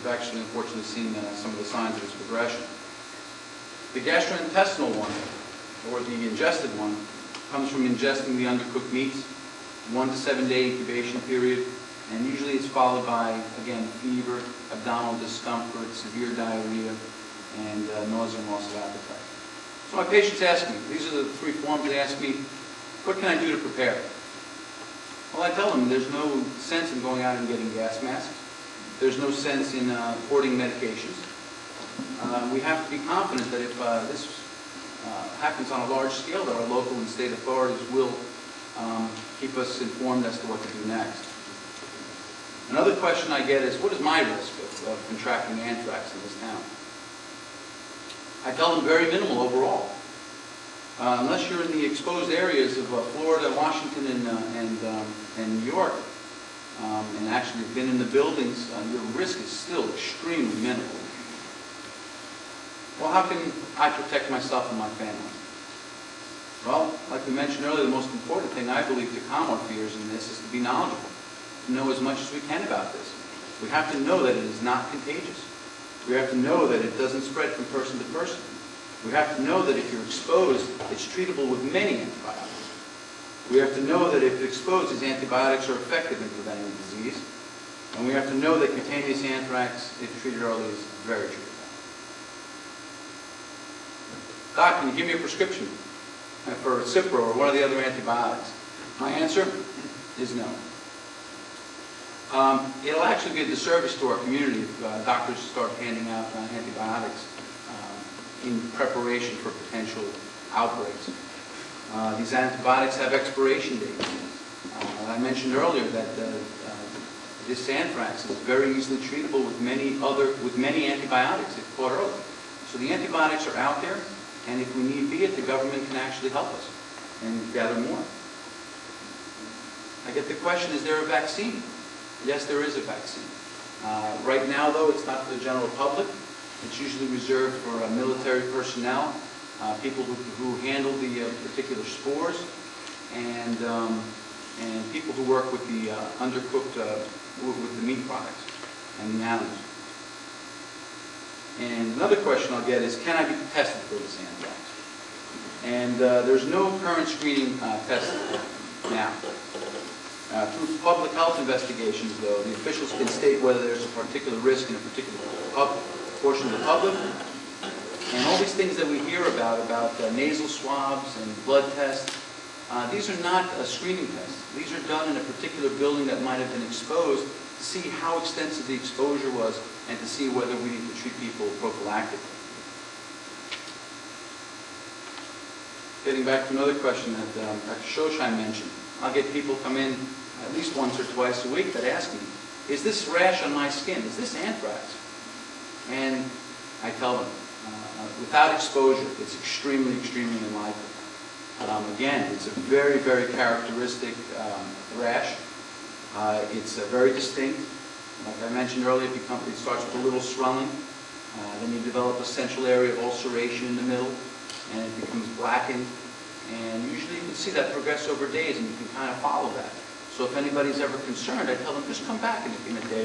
we've actually unfortunately seen some of the signs of its progression. The gastrointestinal one, or the ingested one, comes from ingesting the undercooked meats, 1 to 7 day incubation period, and usually it's followed by, again, fever, abdominal discomfort, severe diarrhea, and nausea and loss of appetite. So my patients ask me, these are the 3 forms, they ask me, what can I do to prepare? Well, I tell them there's no sense in going out and getting gas masks. There's no sense in hoarding medications. We have to be confident that if this happens on a large scale, that our local and state authorities will keep us informed as to what to do next. Another question I get is, what is my risk of contracting anthrax in this town? I tell them very minimal overall. Unless you're in the exposed areas of Florida, Washington, and New York, and actually have been in the buildings, your risk is still extremely minimal. Well, how can I protect myself and my family? Well, like we mentioned earlier, the most important thing I believe to calm our fears in this is to be knowledgeable, to know as much as we can about this. We have to know that it is not contagious. We have to know that it doesn't spread from person to person. We have to know that if you're exposed, it's treatable with many antibiotics. We have to know that if exposed, these antibiotics are effective in preventing the disease. And we have to know that cutaneous anthrax, if treated early, is very treatable. Doc, can you give me a prescription for Cipro or one of the other antibiotics? My answer is no. It'll actually be a disservice to our community if doctors start handing out antibiotics in preparation for potential outbreaks. These antibiotics have expiration dates. I mentioned earlier that this anthrax is very easily treatable with many antibiotics if caught early. So the antibiotics are out there, and if we need be it, the government can actually help us and gather more. I get the question, is there a vaccine? Yes, there is a vaccine. Right now, though, it's not for the general public. It's usually reserved for military personnel, people who handle the particular spores, and people who work with the undercooked, with the meat products and the animals. And another question I'll get is, can I be tested for this anthrax? And there's no current screening test now. Through public health investigations, though, the officials can state whether there's a particular risk in a particular portion of the public. And all these things that we hear about nasal swabs and blood tests, these are not screening tests. These are done in a particular building that might have been exposed to see how extensive the exposure was and to see whether we need to treat people prophylactically. Getting back to another question that Dr. Shosheim mentioned, I'll get people come in at least once or twice a week that ask me, is this rash on my skin, is this anthrax? And I tell them, without exposure, it's extremely, extremely unlikely. Again, it's a very, very characteristic rash. It's very distinct. Like I mentioned earlier, it starts with a little swelling. Then you develop a central area of ulceration in the middle, and it becomes blackened. And usually you can see that progress over days, and you can kind of follow that. So if anybody's ever concerned, I tell them, just come back in a day.